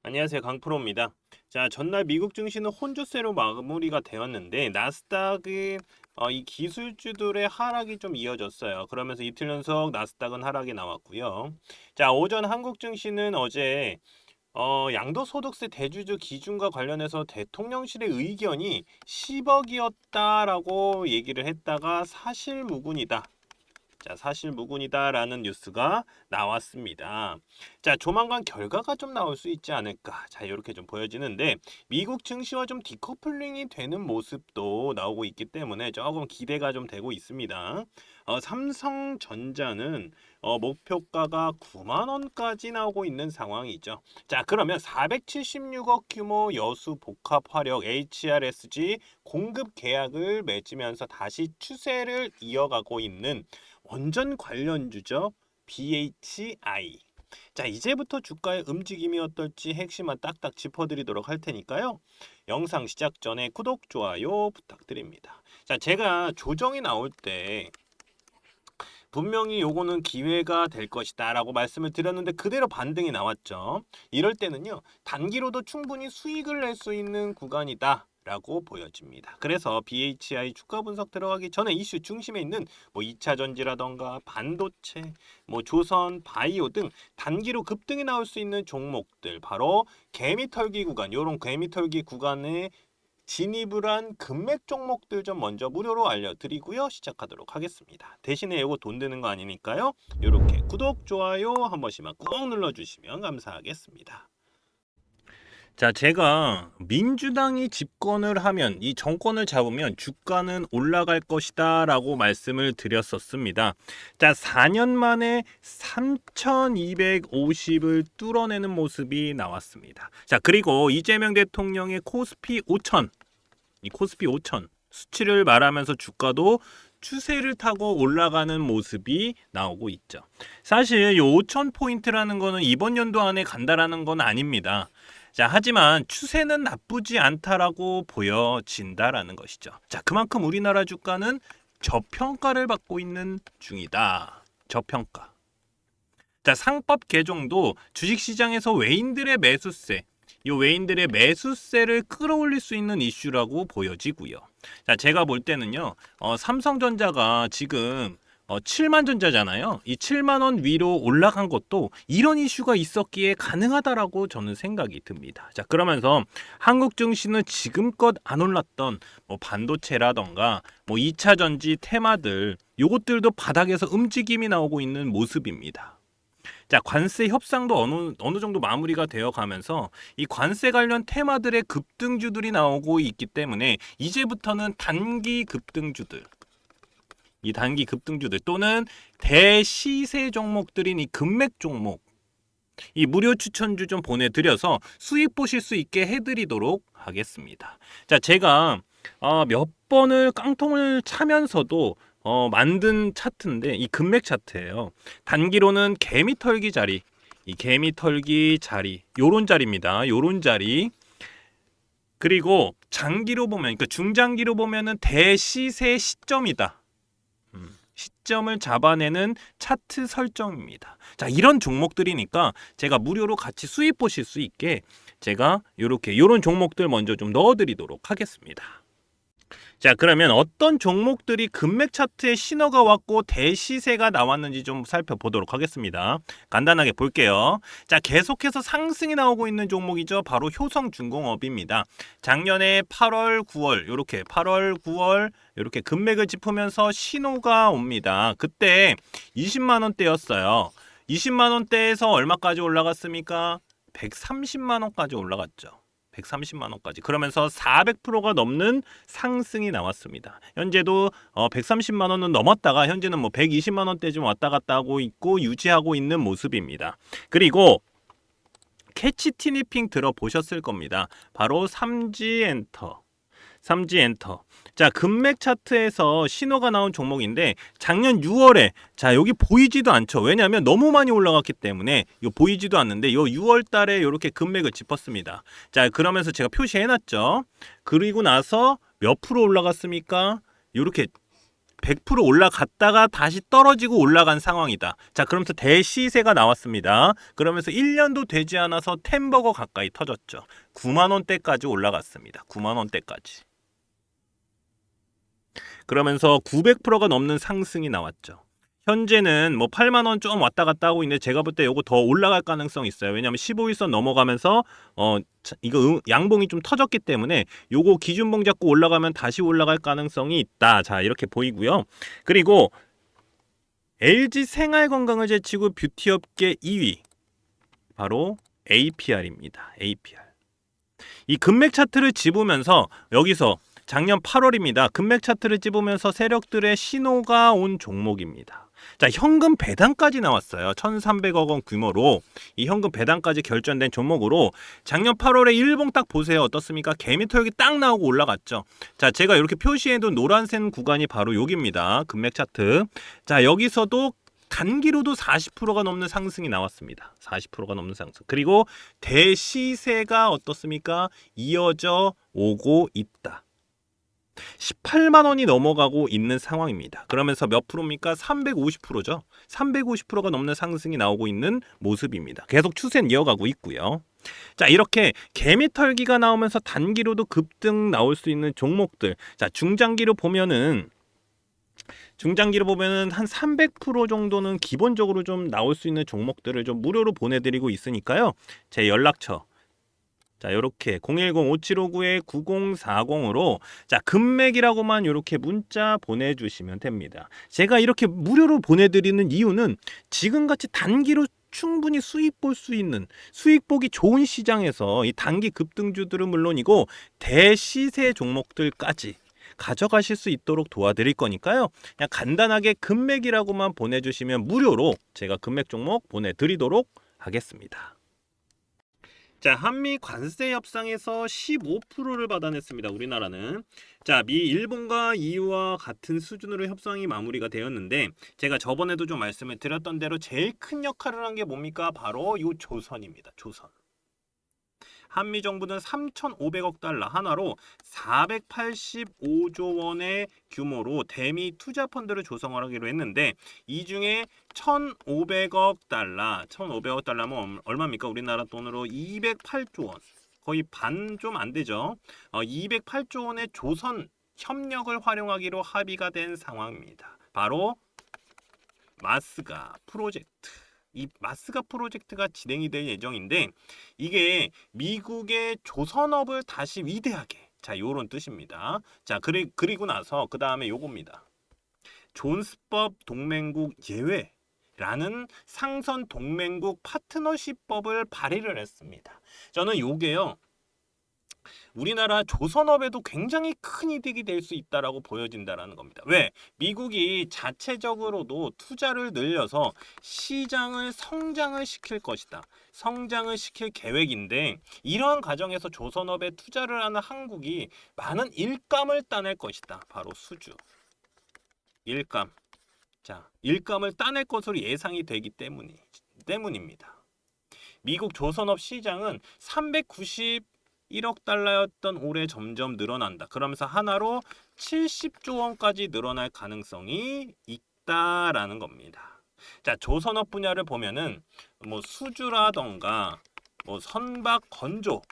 안녕하세요. 강프로입니다. 자, 전날 미국 증시는 혼조세로 마무리가 되었는데 나스닥은 이 기술주들의 하락이 좀 이어졌어요. 그러면서 이틀 연속 나스닥은 하락이 나왔고요. 자, 오전 한국 증시는 어제 양도소득세 대주주 기준과 관련해서 대통령실의 의견이 10억이었다라고 얘기를 했다가 사실무근이다. 자, 사실무근이다라는 뉴스가 나왔습니다. 자, 조만간 결과가 좀 나올 수 있지 않을까. 자, 이렇게 좀 보여지는데 미국 증시와 좀 디커플링이 되는 모습도 나오고 있기 때문에 조금 기대가 좀 되고 있습니다. 삼성전자는 목표가가 9만 원까지 나오고 있는 상황이죠. 자, 그러면 476억 규모 여수 복합 화력 HRSG 공급 계약을 맺으면서 다시 추세를 이어가고 있는 원전 관련주죠. BHI. 자, 이제부터 주가의 움직임이 어떨지 핵심만 딱딱 짚어드리도록 할 테니까요. 영상 시작 전에 구독, 좋아요 부탁드립니다. 자, 제가 조정이 나올 때 분명히 요거는 기회가 될 것이다 라고 말씀을 드렸는데 그대로 반등이 나왔죠. 이럴 때는요, 단기로도 충분히 수익을 낼 수 있는 구간이다 라고 보여집니다. 그래서 BHI 주가 분석 들어가기 전에 이슈 중심에 있는 뭐 2차 전지라던가 반도체, 뭐 조선, 바이오 등 단기로 급등이 나올 수 있는 종목들, 바로 개미털기 구간, 요런 개미털기 구간에 진입을 한 금맥 종목들 좀 먼저 무료로 알려드리고요. 시작하도록 하겠습니다. 대신에 이거 돈 드는 거 아니니까요. 이렇게 구독, 좋아요 한 번씩만 꾹 눌러주시면 감사하겠습니다. 자, 제가 민주당이 집권을 하면, 이 정권을 잡으면 주가는 올라갈 것이다 라고 말씀을 드렸었습니다. 자, 4년 만에 3250을 뚫어내는 모습이 나왔습니다. 자, 그리고 이재명 대통령의 코스피 5000, 이 코스피 5000 수치를 말하면서 주가도 추세를 타고 올라가는 모습이 나오고 있죠. 사실 이 5000포인트라는 거는 이번 연도 안에 간다라는 건 아닙니다. 자, 하지만 추세는 나쁘지 않다라고 보여진다라는 것이죠. 자, 그만큼 우리나라 주가는 저평가를 받고 있는 중이다. 저평가. 자, 상법 개정도 주식시장에서 외인들의 매수세, 이 외인들의 매수세를 끌어올릴 수 있는 이슈라고 보여지고요. 자, 제가 볼 때는요, 삼성전자가 지금 7만 전자잖아요. 이 7만 원 위로 올라간 것도 이런 이슈가 있었기에 가능하다라고 저는 생각이 듭니다. 자, 그러면서 한국 증시는 지금껏 안 올랐던 뭐 반도체라던가 뭐 2차 전지 테마들, 요것들도 바닥에서 움직임이 나오고 있는 모습입니다. 자, 관세 협상도 어느 정도 마무리가 되어 가면서 이 관세 관련 테마들의 급등주들이 나오고 있기 때문에 이제부터는 단기 급등주들, 이 단기 급등주들 또는 대시세 종목들인 이 금맥 종목, 이 무료 추천주 좀 보내드려서 수익 보실 수 있게 해드리도록 하겠습니다. 자, 제가 몇 번을 깡통을 차면서도 만든 차트인데 이 금맥 차트예요. 단기로는 개미털기 자리, 이 개미털기 자리, 요런 자리입니다. 요런 자리. 그리고 장기로 보면, 그러니까 중장기로 보면은 대시세 시점이다. 시점을 잡아내는 차트 설정입니다. 자, 이런 종목들이니까 제가 무료로 같이 수익 보실 수 있게 제가 요런 종목들 먼저 좀 넣어드리도록 하겠습니다. 자, 그러면 어떤 종목들이 금맥 차트에 신호가 왔고 대시세가 나왔는지 좀 살펴보도록 하겠습니다. 간단하게 볼게요. 자, 계속해서 상승이 나오고 있는 종목이죠. 바로 효성중공업입니다. 작년에 8월, 9월 이렇게 8월, 9월 이렇게 금맥을 짚으면서 신호가 옵니다. 그때 20만 원대였어요. 20만 원대에서 얼마까지 올라갔습니까? 130만 원까지 올라갔죠. 130만 원까지. 그러면서 400%가 넘는 상승이 나왔습니다. 현재도 130만 원은 넘었다가 현재는 뭐 120만 원대 좀 왔다 갔다 하고 있고 유지하고 있는 모습입니다. 그리고 캐치 티니핑 들어보셨을 겁니다. 바로 삼지엔터. 자, 금맥 차트에서 신호가 나온 종목인데 작년 6월에 자, 여기 보이지도 않죠. 왜냐하면 너무 많이 올라갔기 때문에 요 보이지도 않는데 요 6월 달에 이렇게 금맥을 짚었습니다. 자, 그러면서 제가 표시해 놨죠. 그리고 나서 몇 프로 올라갔습니까? 요렇게 100% 올라갔다가 다시 떨어지고 올라간 상황이다. 자, 그러면서 대시세가 나왔습니다. 그러면서 1년도 되지 않아서 템버거 가까이 터졌죠. 9만 원대까지 올라갔습니다. 9만 원대까지. 그러면서 900%가 넘는 상승이 나왔죠. 현재는 뭐 8만 원 좀 왔다 갔다 하고 있는데 제가 볼 때 요거 더 올라갈 가능성이 있어요. 왜냐하면 15일선 넘어가면서 이거 양봉이 좀 터졌기 때문에 요거 기준봉 잡고 올라가면 다시 올라갈 가능성이 있다. 자, 이렇게 보이고요. 그리고 LG 생활건강을 제치고 뷰티업계 2위 바로 APR입니다. APR. 이 금맥 차트를 집으면서 여기서 작년 8월입니다. 금맥 차트를 집으면서 세력들의 신호가 온 종목입니다. 자, 현금 배당까지 나왔어요. 1,300억 원 규모로 이 현금 배당까지 결정된 종목으로 작년 8월에 일봉 딱 보세요. 어떻습니까? 개미털기 딱 나오고 올라갔죠. 자, 제가 이렇게 표시해둔 노란색 구간이 바로 여기입니다. 금맥 차트. 자, 여기서도 단기로도 40%가 넘는 상승이 나왔습니다. 40%가 넘는 상승. 그리고 대시세가 어떻습니까? 이어져 오고 있다. 18만 원이 넘어가고 있는 상황입니다. 그러면서 몇 프로입니까? 350%죠. 350%가 넘는 상승이 나오고 있는 모습입니다. 계속 추세는 이어가고 있고요. 자, 이렇게 개미털기가 나오면서 단기로도 급등 나올 수 있는 종목들. 자, 중장기로 보면은 한 300% 정도는 기본적으로 좀 나올 수 있는 종목들을 좀 무료로 보내드리고 있으니까요. 제 연락처 자, 요렇게 010-5759-9040으로 자, 금맥이라고만 요렇게 문자 보내주시면 됩니다. 제가 이렇게 무료로 보내드리는 이유는 지금같이 단기로 충분히 수익 볼 수 있는 수익 보기 좋은 시장에서 이 단기 급등주들은 물론이고 대시세 종목들까지 가져가실 수 있도록 도와드릴 거니까요. 그냥 간단하게 금맥이라고만 보내주시면 무료로 제가 금맥 종목 보내드리도록 하겠습니다. 자, 한미 관세 협상에서 15%를 받아냈습니다. 우리나라는. 자, 미 일본과 EU와 같은 수준으로 협상이 마무리가 되었는데 제가 저번에도 좀 말씀을 드렸던 대로 제일 큰 역할을 한 게 뭡니까? 바로 요 조선입니다. 조선. 한미 정부는 3,500억 달러 하나로 485조 원의 규모로 대미 투자 펀드를 조성하기로 했는데 이 중에 1,500억 달러면 얼마입니까? 우리나라 돈으로 208조 원. 거의 반 좀 안 되죠. 208조 원의 조선 협력을 활용하기로 합의가 된 상황입니다. 바로 마스가 프로젝트. 이 마스가 프로젝트가 진행이 될 예정인데 이게 미국의 조선업을 다시 위대하게 자, 요런 뜻입니다. 자, 그리고 나서 그 다음에 요겁니다. 존스법 동맹국 예외라는 상선 동맹국 파트너십법을 발의를 했습니다. 저는 요게요. 우리나라 조선업에도 굉장히 큰 이득이 될 수 있다라고 보여진다라는 겁니다. 왜? 미국이 자체적으로도 투자를 늘려서 시장을 성장을 시킬 것이다. 성장을 시킬 계획인데 이러한 과정에서 조선업에 투자를 하는 한국이 많은 일감을 따낼 것이다. 바로 수주. 일감. 자, 일감을 따낼 것으로 예상이 되기 때문입니다. 미국 조선업 시장은 391억 달러였던 올해 점점 늘어난다. 그러면서 하나로 70조 원까지 늘어날 가능성이 있다라는 겁니다. 자, 조선업 분야를 보면은 뭐 수주라던가 뭐 선박 건조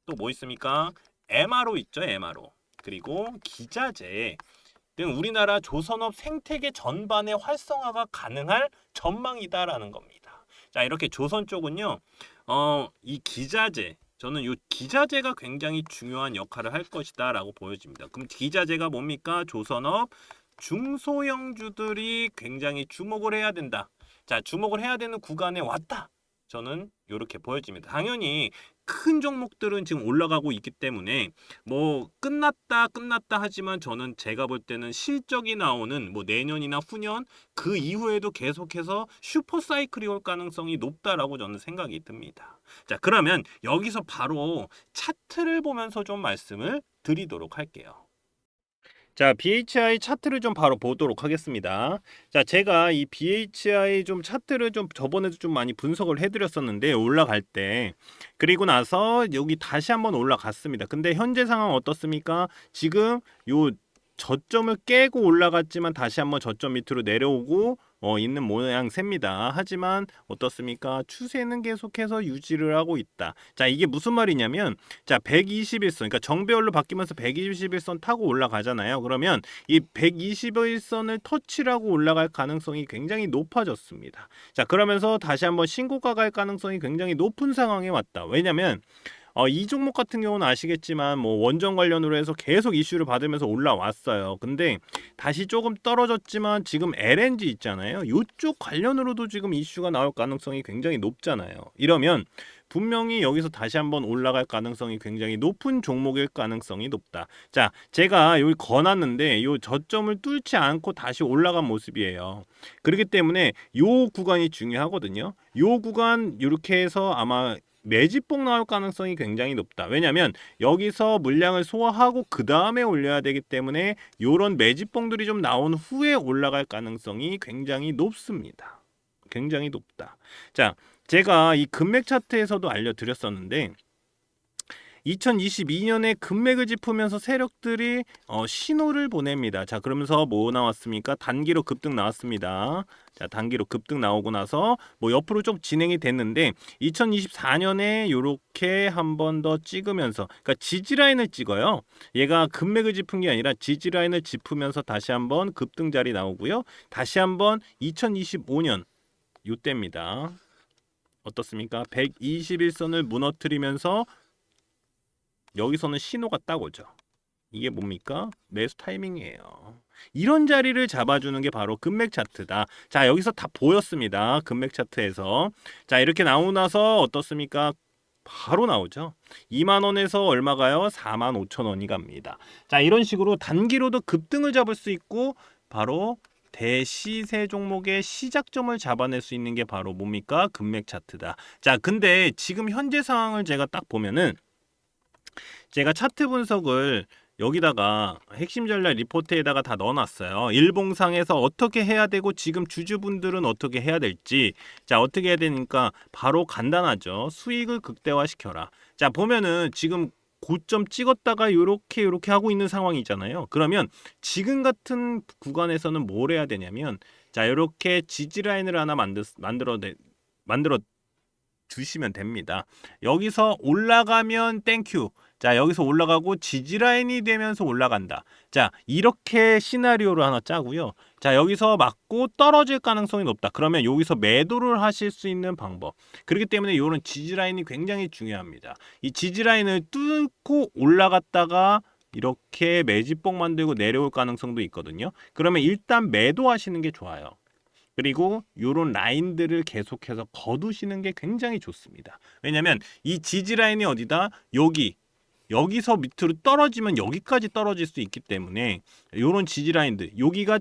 또 뭐 있습니까? MRO 있죠, MRO. 그리고 기자재 등 우리나라 조선업 생태계 전반의 활성화가 가능할 전망이다라는 겁니다. 자, 이렇게 조선 쪽은요. 이 기자재 저는 이 기자재가 굉장히 중요한 역할을 할 것이다라고 보여집니다. 그럼 기자재가 뭡니까? 조선업 중소형주들이 굉장히 주목을 해야 된다. 자, 주목을 해야 되는 구간에 왔다. 저는 이렇게 보여집니다. 당연히 큰 종목들은 지금 올라가고 있기 때문에 뭐 끝났다 하지만 저는 제가 볼 때는 실적이 나오는 뭐 내년이나 후년 그 이후에도 계속해서 슈퍼 사이클이 올 가능성이 높다라고 저는 생각이 듭니다. 자, 그러면 여기서 바로 차트를 보면서 좀 말씀을 드리도록 할게요. 자, BHI 차트를 좀 바로 보도록 하겠습니다. 자, 제가 이 BHI 좀 차트를 좀 저번에도 좀 많이 분석을 해드렸었는데 올라갈 때 그리고 나서 여기 다시 한번 올라갔습니다. 근데 현재 상황 어떻습니까? 지금 요 저점을 깨고 올라갔지만 다시 한번 저점 밑으로 내려오고 있는 모양새입니다. 하지만 어떻습니까? 추세는 계속해서 유지를 하고 있다. 자, 이게 무슨 말이냐면 자, 121선, 그러니까 정배열로 바뀌면서 121선 타고 올라가잖아요. 그러면 이 121선을 터치를 하고 올라갈 가능성이 굉장히 높아졌습니다. 자, 그러면서 다시 한번 신고가 갈 가능성이 굉장히 높은 상황에 왔다. 왜냐면 이 종목 같은 경우는 아시겠지만 뭐 원전 관련으로 해서 계속 이슈를 받으면서 올라왔어요. 근데 다시 조금 떨어졌지만 지금 LNG 있잖아요. 이쪽 관련으로도 지금 이슈가 나올 가능성이 굉장히 높잖아요. 이러면 분명히 여기서 다시 한번 올라갈 가능성이 굉장히 높은 종목일 가능성이 높다. 자, 제가 여기 거놨는데 요 저점을 뚫지 않고 다시 올라간 모습이에요. 그렇기 때문에 요 구간이 중요하거든요. 요 구간 이렇게 해서 아마 매집봉 나올 가능성이 굉장히 높다. 왜냐하면 여기서 물량을 소화하고 그 다음에 올려야 되기 때문에 이런 매집봉들이 좀 나온 후에 올라갈 가능성이 굉장히 높습니다. 굉장히 높다. 자, 제가 이 금맥 차트에서도 알려드렸었는데 2022년에 금맥을 짚으면서 세력들이 신호를 보냅니다. 자, 그러면서 뭐 나왔습니까? 단기로 급등 나왔습니다. 자, 단기로 급등 나오고 나서 뭐 옆으로 좀 진행이 됐는데 2024년에 요렇게 한 번 더 찍으면서, 그러니까 지지라인을 찍어요. 얘가 금맥을 짚은 게 아니라 지지라인을 짚으면서 다시 한번 급등 자리 나오고요. 다시 한번 2025년 요때입니다. 어떻습니까? 121선을 무너뜨리면서 여기서는 신호가 딱 오죠. 이게 뭡니까? 매수 타이밍이에요. 이런 자리를 잡아주는 게 바로 금맥 차트다. 자, 여기서 다 보였습니다. 금맥 차트에서. 자, 이렇게 나오고 나서 어떻습니까? 바로 나오죠. 2만원에서 얼마가요? 45,000원이 갑니다. 자, 이런 식으로 단기로도 급등을 잡을 수 있고 바로 대시세 종목의 시작점을 잡아낼 수 있는 게 바로 뭡니까? 금맥 차트다. 자, 근데 지금 현재 상황을 제가 딱 보면은 제가 차트 분석을 여기다가 핵심 전략 리포트에다가 다 넣어놨어요. 일봉상에서 어떻게 해야 되고 지금 주주분들은 어떻게 해야 될지. 자, 어떻게 해야 되니까 바로 간단하죠. 수익을 극대화시켜라. 자, 보면은 지금 고점 찍었다가 요렇게 하고 있는 상황이잖아요. 그러면 지금 같은 구간에서는 뭘 해야 되냐면 자, 요렇게 지지라인을 하나 만들어 주시면 됩니다. 여기서 올라가면 땡큐. 자, 여기서 올라가고 지지라인이 되면서 올라간다. 자, 이렇게 시나리오를 하나 짜고요. 자, 여기서 맞고 떨어질 가능성이 높다. 그러면 여기서 매도를 하실 수 있는 방법. 그렇기 때문에 이런 지지라인이 굉장히 중요합니다. 이 지지라인을 뚫고 올라갔다가 이렇게 매집봉 만들고 내려올 가능성도 있거든요. 그러면 일단 매도하시는 게 좋아요. 그리고 이런 라인들을 계속해서 거두시는 게 굉장히 좋습니다. 왜냐하면 이 지지 라인이 어디다? 여기서 밑으로 떨어지면 여기까지 떨어질 수 있기 때문에 이런 지지 라인들, 여기가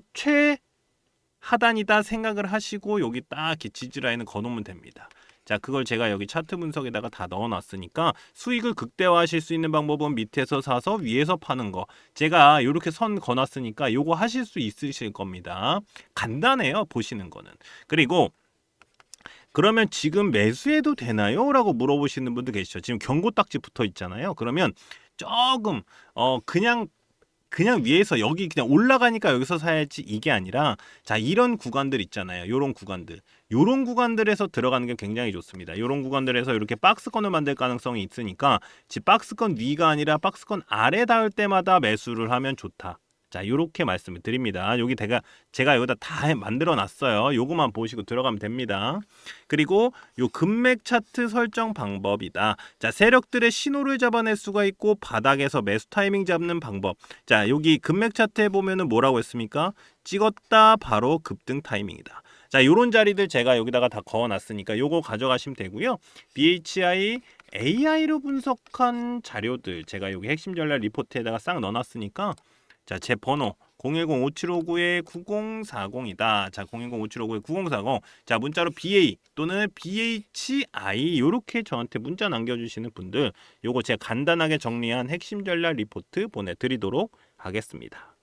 최하단이다 생각을 하시고 여기 딱 이렇게 지지 라인을 거놓으면 됩니다. 자, 그걸 제가 여기 차트 분석에다가 다 넣어놨으니까 수익을 극대화하실 수 있는 방법은 밑에서 사서 위에서 파는 거. 제가 이렇게 선 거놨으니까 요거 하실 수 있으실 겁니다. 간단해요, 보시는 거는. 그리고 그러면 지금 매수해도 되나요? 라고 물어보시는 분도 계시죠. 지금 경고 딱지 붙어 있잖아요. 그러면 조금 그냥 위에서 여기 그냥 올라가니까 여기서 사야지 이게 아니라 자, 이런 구간들 있잖아요. 요런 구간들에서 들어가는 게 굉장히 좋습니다. 요런 구간들에서 이렇게 박스권을 만들 가능성이 있으니까 박스권 위가 아니라 박스권 아래 닿을 때마다 매수를 하면 좋다. 자, 요렇게 말씀을 드립니다. 여기 제가 여기다 다 만들어 놨어요. 요거만 보시고 들어가면 됩니다. 그리고 요 금맥 차트 설정 방법이다. 자, 세력들의 신호를 잡아낼 수가 있고 바닥에서 매수 타이밍 잡는 방법. 자, 여기 금맥 차트에 보면은 뭐라고 했습니까? 찍었다 바로 급등 타이밍이다. 자, 요런 자리들 제가 여기다가 다 그어놨으니까 요거 가져가시면 되고요. BHI AI로 분석한 자료들 제가 여기 핵심 전략 리포트에다가 싹 넣어놨으니까 자, 제 번호 010-5759-9040이다. 자, 010-5759-9040. 자, 문자로 BA 또는 BHI 요렇게 저한테 문자 남겨주시는 분들 요거 제가 간단하게 정리한 핵심 전략 리포트 보내드리도록 하겠습니다.